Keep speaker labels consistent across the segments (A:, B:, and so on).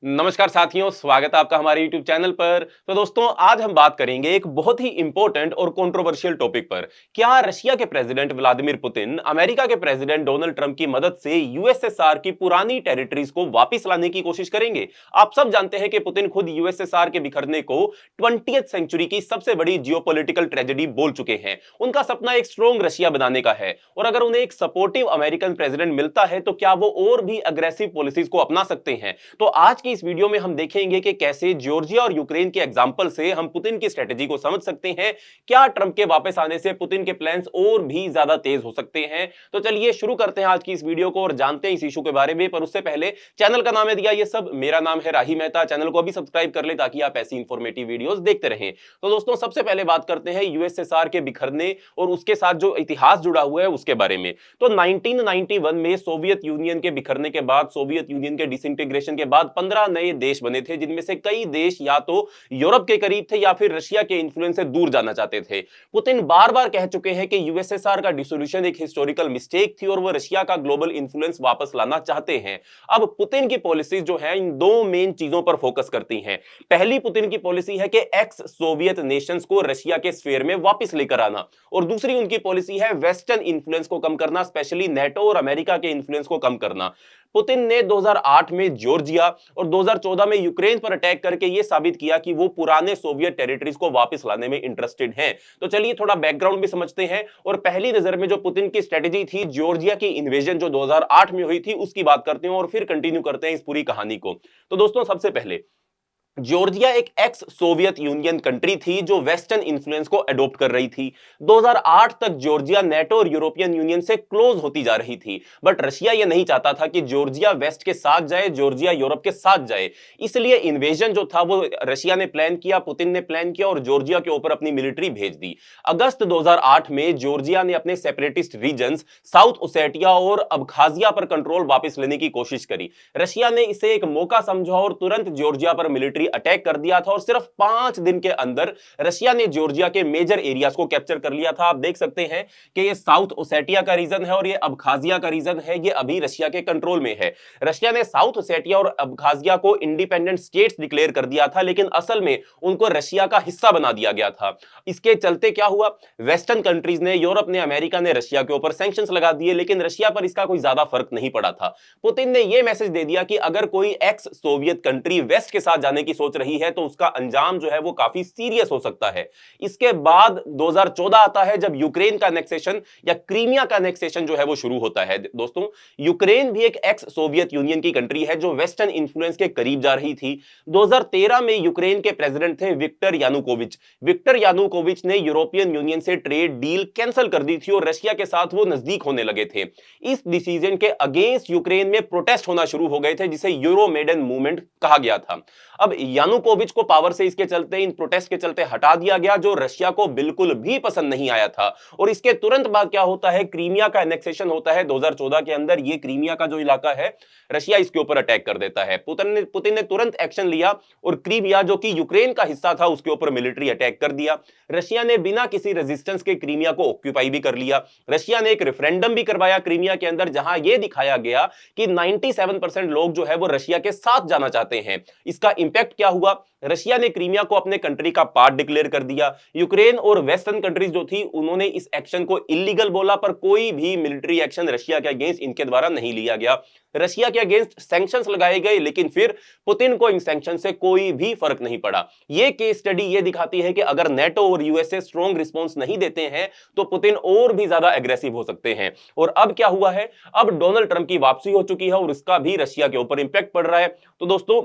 A: नमस्कार साथियों, स्वागत है आपका हमारे YouTube चैनल पर। तो दोस्तों, आज हम बात करेंगे एक बहुत ही इंपॉर्टेंट और कंट्रोवर्शियल टॉपिक पर। क्या रशिया के प्रेसिडेंट व्लादिमीर पुतिन अमेरिका के प्रेसिडेंट डोनाल्ड ट्रंप की मदद से यूएसएसआर की पुरानी टेरिटरीज को वापस लाने की कोशिश करेंगे? आप सब जानते हैं कि पुतिन खुद यूएसएसआर के बिखरने को 20वीं सेंचुरी की सबसे बड़ी जियोपॉलिटिकल ट्रेजेडी बोल चुके हैं। उनका सपना एक स्ट्रॉन्ग रशिया बनाने का है और अगर उन्हें एक सपोर्टिव अमेरिकन प्रेसिडेंट मिलता है तो क्या वो और भी अग्रेसिव पॉलिसीज को अपना सकते हैं? तो आज की इस वीडियो में हम देखेंगे कि कैसे जॉर्जिया और यूक्रेन के एग्जांपल से हम पुतिन की स्ट्रेटजी को समझ सकते हैं। क्या ट्रंप के वापस आने से पुतिन के प्लान्स और भी ज्यादा तेज हो सकते हैं? तो चलिए शुरू करते हैं आज की इस वीडियो को और जानते हैं इस इशू के बारे में। पर उससे पहले चैनल का नाम है दिया ये सब, मेरा नाम है राही मेहता। चैनल को अभी सब्सक्राइब कर ले ताकि आप ऐसी इंफॉर्मेटिव वीडियोस देखते रहें। तो दोस्तों, सबसे पहले बात करते हैं यूएसएसआर के बिखरने और उसके साथ जो इतिहास जुड़ा हुआ है उसके बारे में। तो 1991 में सोवियत यूनियन के बिखरने के बाद, सोवियत यूनियन के डिसइंटीग्रेशन के बाद 15 नए देश बने थे, जिनमें से कई देश या तो यूरोप के करीब थे या फिर रशिया के इन्फ्लुएंस से दूर जाना चाहते थे। पुतिन बार-बार कह चुके हैं कि यूएसएसआर का डिसोल्यूशन एक हिस्टोरिकल मिस्टेक थी और वो रशिया का ग्लोबल इन्फ्लुएंस वापस लाना चाहते हैं। अब पुतिन की पॉलिसीज जो है इन दो मेन चीजों पर फोकस करती हैं। पहली पुतिन की पॉलिसी है कि एक्स सोवियत नेशंस को रशिया के स्फीयर में वापस लेकर आना और दूसरी उनकी पॉलिसी है वेस्टर्न इन्फ्लुएंस को कम करना, स्पेशली नेटो और अमेरिका के इन्फ्लुएंस को कम करना। पुतिन ने 2008 में जॉर्जिया और 2014 में यूक्रेन पर अटैक करके यह साबित किया कि वो पुराने सोवियत टेरिटरीज को वापस लाने में इंटरेस्टेड हैं। तो चलिए थोड़ा बैकग्राउंड भी समझते हैं और पहली नजर में जो पुतिन की स्ट्रेटजी थी जॉर्जिया की इन्वेजन जो 2008 में हुई थी उसकी बात करते हैं और फिर कंटिन्यू करते हैं इस पूरी कहानी को। तो दोस्तों, सबसे पहले जॉर्जिया एक एक्स सोवियत यूनियन कंट्री थी जो वेस्टर्न इन्फ्लुएंस को अडॉप्ट कर रही थी। 2008 तक जॉर्जिया नेटो और यूरोपियन यूनियन से क्लोज होती जा रही थी, बट रशिया यह नहीं चाहता था कि जॉर्जिया वेस्ट के साथ जाए, जॉर्जिया यूरोप के साथ जाए। इसलिए इन्वेजन जो था वो रशिया ने प्लान किया, पुतिन ने प्लान किया और जॉर्जिया के ऊपर अपनी मिलिट्री भेज दी। अगस्त 2008 में जॉर्जिया ने अपने सेपरेटिस्ट रीजन्स साउथ ओसेटिया और अबखाजिया पर कंट्रोल वापस लेने की कोशिश करी। रशिया ने इसे एक मौका समझा और तुरंत जॉर्जिया पर मिलिट्री अटैक कर दिया था और सिर्फ 5 दिन के अंदर रशिया ने जॉर्जिया के मेजर एरियाज को कैप्चर कर लिया था। आप देख सकते हैं कि ये साउथ ओसेटिया का रीजन है और ये अबखाजिया का रीजन है, ये अभी रशिया के कंट्रोल में है। रशिया ने साउथ ओसेटिया और अबखाजिया को इंडिपेंडेंट स्टेट्स डिक्लेयर कर दिया था, लेकिन असल में उनको रशिया का हिस्सा बना दिया गया था। इसके चलते क्या हुआ, वेस्टर्न कंट्रीज ने, यूरोप ने, अमेरिका ने रशिया के ऊपर सैंक्शंस लगा दिए, लेकिन रशिया पर इसका कोई ज्यादा फर्क नहीं पड़ा था। पुतिन ने यह मैसेज दे दिया कि अगर कोई एक्स सोवियत कंट्री वेस्ट के साथ जाने की सोच रही है तो उसका अंजाम जो है वो काफी सीरियस हो सकता है। इसके बाद 2014 आता है जब यूक्रेन का एनेक्सेशन या क्रीमिया का एनेक्सेशन जो है वो शुरू होता है। दोस्तों, यूक्रेन भी एक एक्स सोवियत यूनियन की कंट्री है जो वेस्टर्न इन्फ्लुएंस के करीब जा रही थी। 2013 में यूक्रेन के प्रेसिडेंट थे विक्टर यानुकोविच। विक्टर यानुकोविच ने यूरोपियन यूनियन से ट्रेड डील कैंसिल कर दी थी और रशिया के साथ वो नजदीक होने लगे थे। इस डिसीजन के अगेंस्ट यूक्रेन में प्रोटेस्ट होना शुरू हो गए थे, जिसे यूरोमेडन मूवमेंट कहा गया था। अब यानुकोविच को पावर से इसके चलते, इन प्रोटेस्ट के चलते हटा दिया गया, जो रशिया को बिल्कुल भी पसंद नहीं आया था। और इसके तुरंत बाद क्या होता है, क्रीमिया का एनेक्सेशन होता है 2014 के अंदर। ये क्रीमिया का जो इलाका है, रशिया इसके ऊपर अटैक कर देता है। पुतिन ने तुरंत एक्शन लिया और क्रीमिया जो कि यूक्रेन का हिस्सा था उसके ऊपर मिलिट्री अटैक कर दिया। रशिया ने बिना किसी रेजिस्टेंस के क्रीमिया को ऑक्यूपाई भी कर लिया। रशिया ने एक रेफरेंडम भी करवाया क्रीमिया के अंदर, जहां यह दिखाया गया कि 97% लोग जो है वो रशिया के साथ जाना चाहते हैं। इसका इंपैक्ट क्या हुआ, रशिया ने क्रीमिया को अपने कंट्री का पार्ट डिक्लेयर कर दिया। यूक्रेन और वेस्टर्न कंट्रीज जो थी उन्होंने इस एक्शन को इलीगल बोला, पर कोई भी मिलिट्री एक्शन रशिया के अगेंस्ट इनके द्वारा नहीं लिया गया। रशिया के अगेंस्ट सैंक्शंस लगाए गए, लेकिन फिर पुतिन को इन सैंक्शन से कोई भी फर्क नहीं पड़ा। यह केस स्टडी यह दिखाती है कि अगर नेटो और यूएसए स्ट्रॉन्ग रिस्पॉन्स नहीं देते हैं तो पुतिन और भी ज्यादा एग्रेसिव हो सकते हैं। और अब क्या हुआ है, अब डोनाल्ड ट्रंप की वापसी हो चुकी है और इसका भी रशिया के ऊपर इंपैक्ट पड़ रहा है। तो दोस्तों,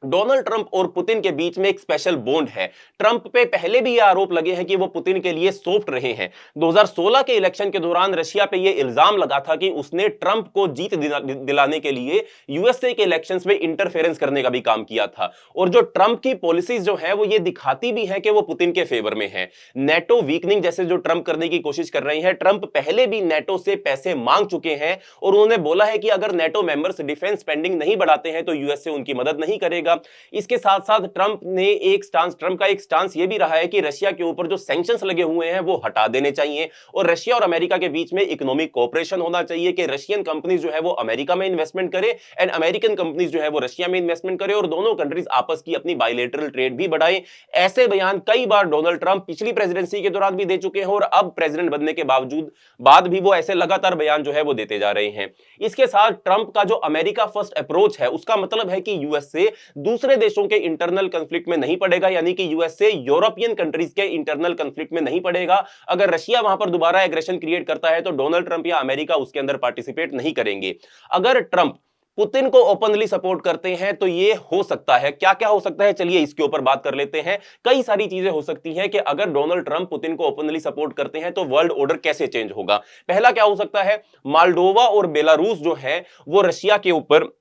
A: डोनाल्ड ट्रंप और पुतिन के बीच में एक स्पेशल बॉन्ड है। ट्रंप पे पहले भी ये आरोप लगे हैं कि वो पुतिन के लिए सॉफ्ट रहे हैं। 2016 के इलेक्शन के दौरान रशिया पे ये इल्जाम लगा था कि उसने ट्रंप को जीत दिलाने के लिए यूएसए के इलेक्शंस में इंटरफेरेंस करने का भी काम किया था। और जो ट्रंप की पॉलिसीज जो है वो ये दिखाती भी है कि वो पुतिन के फेवर में है। नेटो वीकनिंग जैसे जो ट्रंप करने की कोशिश कर रहे हैं, ट्रंप पहले भी नेटो से पैसे मांग चुके हैं और उन्होंने बोला है कि अगर नेटो मेंबर्स डिफेंस स्पेंडिंग नहीं बढ़ाते हैं तो यूएसए उनकी मदद नहीं करेगा। जाएगा। इसके साथ साथ ट्रंप का एक स्टांस ये भी रहा है कि रशिया के ऊपर जो सैंक्शंस लगे हुए हैं वो हटा देने चाहिए और रशिया और अमेरिका के बीच में इकोनॉमिक कोऑपरेशन होना चाहिए कि रशियन कंपनीज जो है वो अमेरिका में इन्वेस्टमेंट करे एंड अमेरिकन कंपनीज जो है वो रशिया में इन्वेस्टमेंट करे और दोनों कंट्रीज आपस की अपनी बायलैटरल ट्रेड भी बढ़ाएं। ऐसे बयान कई बार डोनाल्ड ट्रंप पिछली प्रेसिडेंसी के दौरान भी दे चुके हैं और अब प्रेसिडेंट बनने के बाद भी वो ऐसे लगातार बयान जो है वो देते जा रहे हैं। इसके साथ ट्रंप का जो अमेरिका फर्स्ट अप्रोच है उसका मतलब है कि यूएसए दूसरे देशों के इंटरनल कंफ्लिक्ट में नहीं पड़ेगा, यानी कि यूएसए यूरोपियन कंट्रीज के इंटरनल कंफ्लिक्ट में नहीं पड़ेगा। अगर रशिया वहां पर दोबारा एग्रेशन क्रिएट करता है तो डोनाल्ड ट्रंप या अमेरिका उसके अंदर पार्टिसिपेट नहीं करेंगे। अगर ट्रंप पुतिन को ओपनली सपोर्ट करते हैं तो ये हो सकता है, क्या क्या हो सकता है चलिए इसके ऊपर बात कर लेते हैं। कई सारी चीजें हो सकती हैं कि अगर डोनाल्ड ट्रंप पुतिन को ओपनली सपोर्ट करते हैं तो वर्ल्ड ऑर्डर कैसे चेंज होगा। पहला क्या हो सकता है, मोल्डोवा और बेलारूस जो है वो रशिया के ऊपर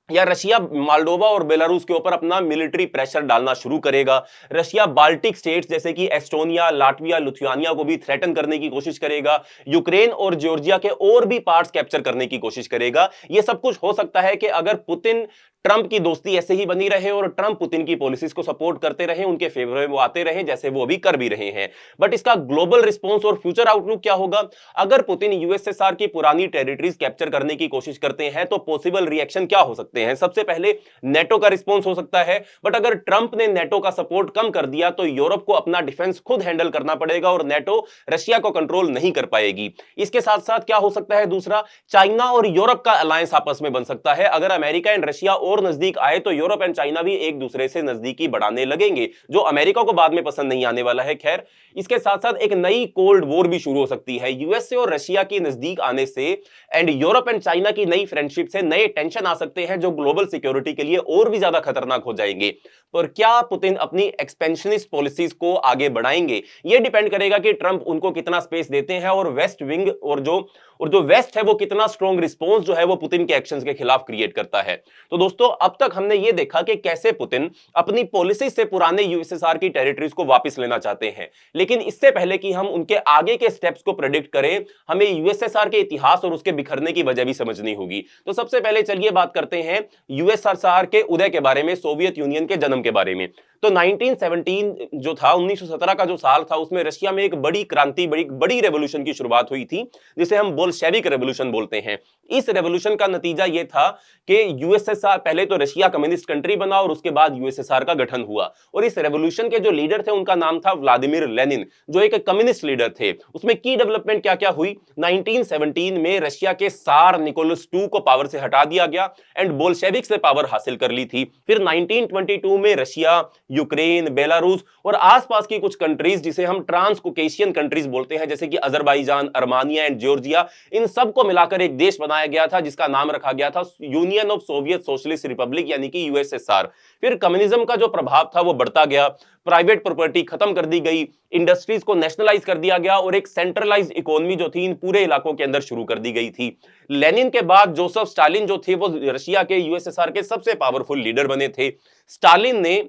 A: या रशिया मोल्डोवा और बेलारूस के ऊपर अपना मिलिट्री प्रेशर डालना शुरू करेगा। रशिया बाल्टिक स्टेट्स जैसे कि एस्टोनिया, लाटविया, लिथुआनिया को भी थ्रेटन करने की कोशिश करेगा। यूक्रेन और जॉर्जिया के और भी पार्ट्स कैप्चर करने की कोशिश करेगा। यह सब कुछ हो सकता है कि अगर पुतिन ट्रंप की दोस्ती ऐसे ही बनी रहे और ट्रंप पुतिन की पॉलिसीज को सपोर्ट करते रहे, उनके फेवर में वो आते रहे जैसे वो अभी कर भी रहे हैं। बट इसका ग्लोबल रिस्पॉन्स और फ्यूचर आउटलुक क्या होगा? अगर पुतिन यूएसएसआर की पुरानी टेरिटरीज कैप्चर करने की कोशिश करते हैं तो पॉसिबल रिएक्शन क्या हो सकते हैं? सबसे पहले नेटो का रिस्पॉन्स हो सकता है, बट अगर ट्रंप ने नेटो का सपोर्ट कम कर दिया तो यूरोप को अपना डिफेंस खुद हैंडल करना पड़ेगा और नेटो रशिया को कंट्रोल नहीं कर पाएगी। इसके साथ साथ क्या हो सकता है दूसरा, चाइना और यूरोप का अलायंस आपस में बन सकता है। अगर अमेरिका एंड रशिया और नजदीक आए तो यूरोप एंड चाइना भी एक दूसरे से नजदीकी बढ़ाने लगेंगे, जो अमेरिका को बाद में पसंद नहीं आने वाला है। खैर, इसके साथ साथ एक नई कोल्ड वॉर भी शुरू हो सकती है। यूएसए और रशिया की नजदीक आने से एंड यूरोप एंड चाइना की नई फ्रेंडशिप से नए टेंशन आ सकते हैं जो ग्लोबल सिक्योरिटी के लिए और भी ज्यादा खतरनाक हो जाएंगे। पर क्या पुतिन अपनी एक्सपेंशनिस्ट पॉलिसीज को आगे बढ़ाएंगे? यह डिपेंड करेगा कि ट्रंप उनको कितना स्पेस देते हैं और वेस्ट विंग और जो वेस्ट है वो कितना स्ट्रॉन्ग रिस्पॉन्स जो है वो पुतिन के एक्शंस के खिलाफ क्रिएट करता है। तो दोस्तों, अब तक हमने ये देखा कि कैसे पुतिन अपनी पॉलिसी से पुराने यूएसएसआर की टेरिटरीज को वापस लेना चाहते हैं। लेकिन इससे पहले कि हम उनके आगे के स्टेप्स को प्रेडिक्ट करें, हमें यूएसएसआर के इतिहास और उसके बिखरने की वजह भी समझनी होगी। तो सबसे पहले चलिए बात करते हैं यूएसएसआर के उदय के बारे में, सोवियत यूनियन के जन्म के बारे में। तो 1917 जो था, 1917 का जो साल था, उसमें रशिया में एक बड़ी क्रांति, बड़ी रेवोल्यूशन की शुरुआत हुई थी जिसे हम बोल्शेविक रेवोल्यूशन बोलते हैं। इस रेवोल्यूशन का नतीजा यह था कि यूएसएसआर, पहले तो रशिया कम्युनिस्ट कंट्री बना और उसके बाद यूएसएसआर का गठन हुआ। और इस रेवोल्यूशन के जो लीडर थे उनका नाम था व्लादिमीर लेनिन, जो एक कम्युनिस्ट लीडर थे। उसमें की डेवलपमेंट क्या क्या हुई? 1917 में रशिया के सार निकोलस II को पावर से हटा दिया गया एंड बोल्शेविक से पावर हासिल कर ली थी। फिर 1922 में रशिया, यूक्रेन, बेलारूस और आसपास की कुछ कंट्रीज जिसे हम ट्रांस कोकेशियन कंट्रीज बोलते हैं, जैसे कि अजरबैजान, अर्मानिया एंड जॉर्जिया, इन सब को मिलाकर एक देश बनाया गया था जिसका नाम रखा गया था union of Soviet socialist Republic, यानी कि यूएसएसआर। फिर कम्युनिज्म का जो प्रभाव था वो बढ़ता गया, प्राइवेट प्रॉपर्टी खत्म कर दी गई, इंडस्ट्रीज को नेशनलाइज कर दिया गया और एक सेंट्रलाइज्ड इकोनॉमी जो थी इन पूरे इलाकों के अंदर शुरू कर दी गई थी। लेनिन के बाद जोसेफ स्टालिन जो थे वो रशिया के यूएसएसआर के सबसे पावरफुल लीडर बने थे। स्टालिन ने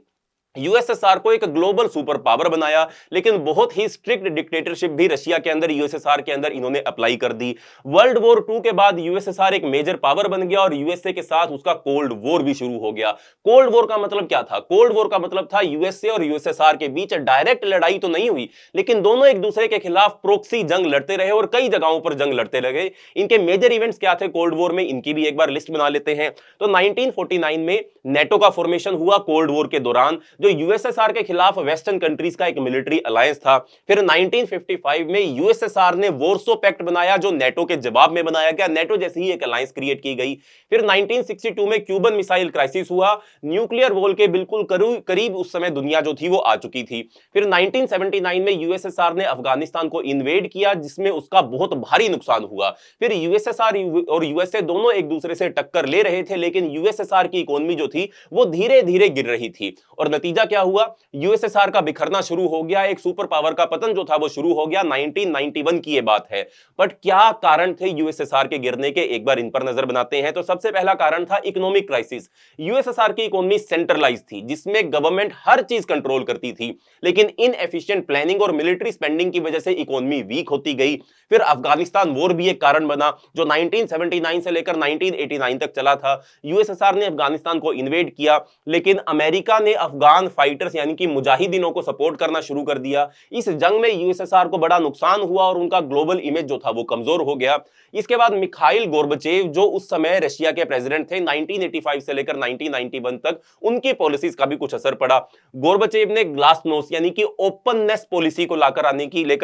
A: यूएसएसआर को एक ग्लोबल सुपर पावर बनाया, लेकिन बहुत ही स्ट्रिक्ट डिक्टेटरशिप भी रशिया के अंदर, यूएसएसआर के अंदर इन्होंने अप्लाई कर दी। वर्ल्ड वॉर II के बाद यूएसएसआर एक मेजर पावर बन गया और यूएसए के साथ उसका कोल्ड वॉर भी शुरू हो गया। कोल्ड वॉर का मतलब क्या था? कोल्ड वॉर का मतलब था यूएसए और यूएसएसआर के बीच डायरेक्ट लड़ाई तो नहीं हुई, लेकिन दोनों एक दूसरे के खिलाफ प्रोक्सी जंग लड़ते रहे और कई जगहों पर जंग लड़ते रहे। इनके मेजर इवेंट्स क्या थे कोल्ड वॉर में, इनकी भी एक बार लिस्ट बना लेते हैं। तो 1949 में नेटो का फॉर्मेशन हुआ कोल्ड वॉर के दौरान, जो यूएसएसआर के खिलाफ वेस्टर्न कंट्रीज का एक मिलिट्री अलायंस था। फिर 1955 में यूएसएसआर ने वॉर्सो पैक्ट बनाया जो नेटो के जवाब में बनाया गया, नेटो जैसी ही एक अलायंस क्रिएट की गई। फिर 1962 में क्यूबन मिसाइल क्राइसिस हुआ, न्यूक्लियर वॉर के बिल्कुल करीब उस समय दुनिया जो थी वो आ चुकी थी। फिर 1979 में यूएसएसआर ने अफगानिस्तान को इन्वेड किया जिसमें उसका बहुत भारी नुकसान हुआ। फिर यूएसएसआर और यूएसए दोनों एक दूसरे से टक्कर ले रहे थे, लेकिन यूएसएसआर की इकोनॉमी जो थी वो धीरे धीरे गिर रही थी और नतीजा क्या हुआ, यूएसएसआर का बिखरना शुरू हो गया, एक सुपर पावर का पतन जो था वो शुरू हो गया। 1991 की ये बात है। बट क्या कारण थे यूएसएसआर के गिरने के, एक बार इन पर नजर बनाते हैं। तो सबसे पहला कारण था इकोनॉमिक क्राइसिस। यूएसएसआर की इकोनॉमी सेंट्रलाइज थी, जिसमें गवर्नमेंट हर चीज कंट्रोल करती थी, लेकिन इनएफिशिएंट प्लानिंग और मिलिट्री स्पेंडिंग की वजह से इकोनॉमी वीक होती गई। फिर अफगानिस्तान वॉर भी एक कारण बना, जो 1979 से लेकर 1989 तक चला था। यूएसएसआर ने अफगानिस्तान को इन्वेड किया, लेकिन अमेरिका ने अफगान फाइटर्स यानी कि मुजाहिदीनों को सपोर्ट करना शुरू कर दिया। इस जंग में यूएसएसआर को बड़ा नुकसान हुआ और उनका ग्लोबल इमेज जो था वो कमजोर हो गया। इसके बाद मिखाइल गोर्बचेव, जो उस समय रशिया के प्रेसिडेंट थे, 1985 से लेकर 1991 तक, उनकी पॉलिसीज का भी कुछ असर पड़ा। गोर्बचेव ने ग्लासनोस्ट यानी कि ओपननेस पॉलिसी को लेकर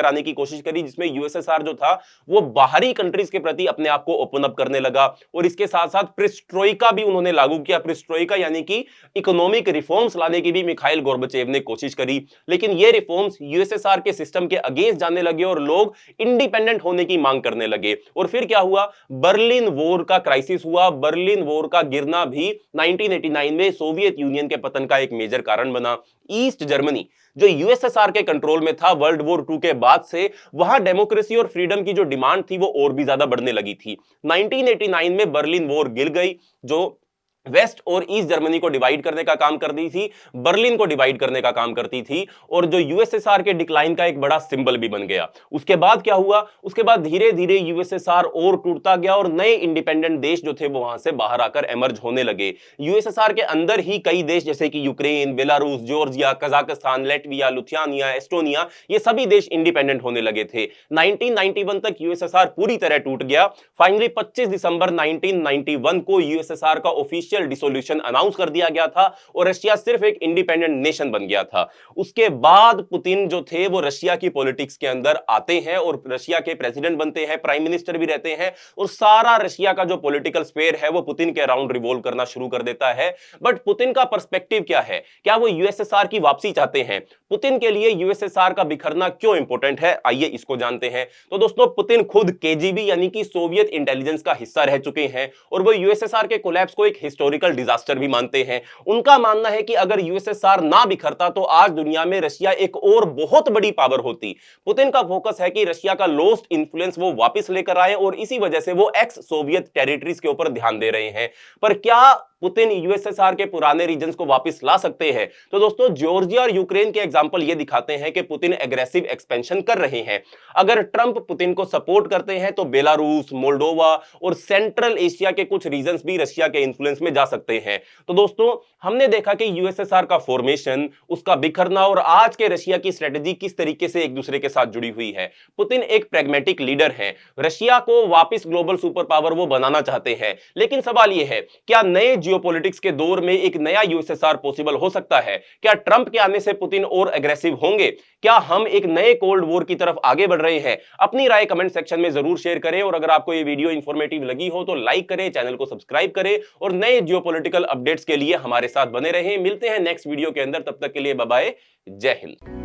A: आने की कोशिश करी, जिसमें यूएसएसआर जो था वो बाहरी कंट्रीज के प्रति अपने आप को ओपन अप करने लगा। और इसके साथ साथ प्रिस्ट्रोइका भी उन्होंने लागू किया। प्रिस्ट्रोइका यानी कि इकोनॉमिक रिफॉर्म्स लाने की भी मिखाइल गोर्बचेव ने कोशिश करी, लेकिन ये रिफॉर्म्स यूएसएसआर के सिस्टम के अगेंस्ट जाने लगे और लोग इंडिपेंडेंट होने की मांग करने लगे। और फिर क्या हुआ, बर्लिन वॉर का क्राइसिस हुआ। बर्लिन वॉर का गिरना भी 1989 में सोवियत यूनियन के पतन का एक मेजर कारण बना। ईस्ट जर्मनी जो यूएसएसआर के कंट्रोल में था वर्ल्ड वॉर 2 के बाद से, वहां डेमोक्रेसी और फ्रीडम की जो डिमांड थी वो और भी ज्यादा बढ़ने लगी थी। 1989 में बर्लिन वॉर गिर गई, जो वेस्ट और ईस्ट जर्मनी को डिवाइड करने का काम करती थी, बर्लिन को डिवाइड करने का काम करती थी, और जो यूएसएसआर के डिक्लाइन का एक बड़ा सिंबल भी बन गया। उसके बाद क्या हुआ, उसके बाद धीरे धीरे यूएसएसआर और टूटता गया और नए इंडिपेंडेंट देश जो थे वो वहां से बाहर आकर एमर्ज होने लगे। यूएसएसआर के अंदर ही कई देश जैसे कि Ukraine, Belarus, Georgia, Kazakhstan, Latvia, Lithuania, Estonia, ये सभी देश इंडिपेंडेंट होने लगे थे। 1991 तक यूएसएसआर पूरी तरह टूट गया। फाइनली 25 दिसंबर 1991 को यूएसएसआर का ऑफिशियल डिसोल्यूशन अनाउंस कर दिया गया था और रशिया सिर्फ एक इंडिपेंडेंट नेशन बन गया था। उसके बाद पुतिन जो थे वो रशिया की पॉलिटिक्स के अंदर आते हैं और रशिया के प्रेसिडेंट बनते हैं, प्राइम मिनिस्टर भी रहते हैं, और सारा रशिया का जो पॉलिटिकल स्फीयर है वो पुतिन के अराउंड रिवॉल्व करना शुरू कर देता है। बट पुतिन का पर्सपेक्टिव क्या है, क्या वो यूएसएसआर की वापसी चाहते हैं? पुतिन के लिए यूएसएसआर का बिखरना क्यों इंपॉर्टेंट है, आइए इसको जानते हैं। तो दोस्तों, पुतिन खुद केजीबी यानी कि सोवियत इंटेलिजेंस का हिस्सा रह चुके हैं और वो यूएसएसआर के कोलैप्स को एक हिस्टोरिकल डिजास्टर भी मानते हैं। उनका मानना है कि अगर यूएसएसआर ना बिखरता तो आज दुनिया में रशिया एक और बहुत बड़ी पावर होती। पुतिन का फोकस है कि रशिया का लॉस्ट इन्फ्लुएंस वो वापस लेकर आए और इसी वजह से वो एक्स सोवियत टेरिटरीज के ऊपर ध्यान दे रहे हैं। पर क्या पुतिन यूएसएसआर के पुराने रीजन्स को वापस ला सकते हैं? तो दोस्तों, जॉर्जिया और यूक्रेन के एग्जांपल ये दिखाते हैं कि पुतिन एग्रेसिव एक्सपेंशन कर रहे हैं। अगर ट्रंप पुतिन को सपोर्ट करते हैं तो बेलारूस, मोल्डोवा और सेंट्रल एशिया के कुछ रीजन्स भी रशिया के इन्फ्लुएंस में जा सकते हैं। तो दोस्तों, हमने देखा कि यूएसएसआर का फॉर्मेशन, उसका बिखरना और आज के रशिया की स्ट्रेटेजी किस तरीके से एक दूसरे के साथ जुड़ी हुई है। पुतिन एक प्रैग्मेटिक लीडर है, रशिया को वापस ग्लोबल सुपर पावर वो बनाना चाहते हैं, लेकिन सवाल यह है, क्या नए जियोपॉलिटिक्स के दौर में एक नया यूएसएसआर पॉसिबल हो सकता है? क्या ट्रंप के आने से पुतिन और एग्रेसिव होंगे? क्या हम एक नए कोल्ड वॉर की तरफ आगे बढ़ रहे हैं? अपनी राय कमेंट सेक्शन में जरूर शेयर करें और अगर आपको ये वीडियो इंफॉर्मेटिव लगी हो तो लाइक करें, चैनल को सब्सक्राइब करें और नए जियोपॉलिटिकल अपडेट्स के लिए हमारे साथ बने रहें। मिलते हैं नेक्स्ट वीडियो के अंदर, तब तक के लिए बाय बाय, जय हिंद।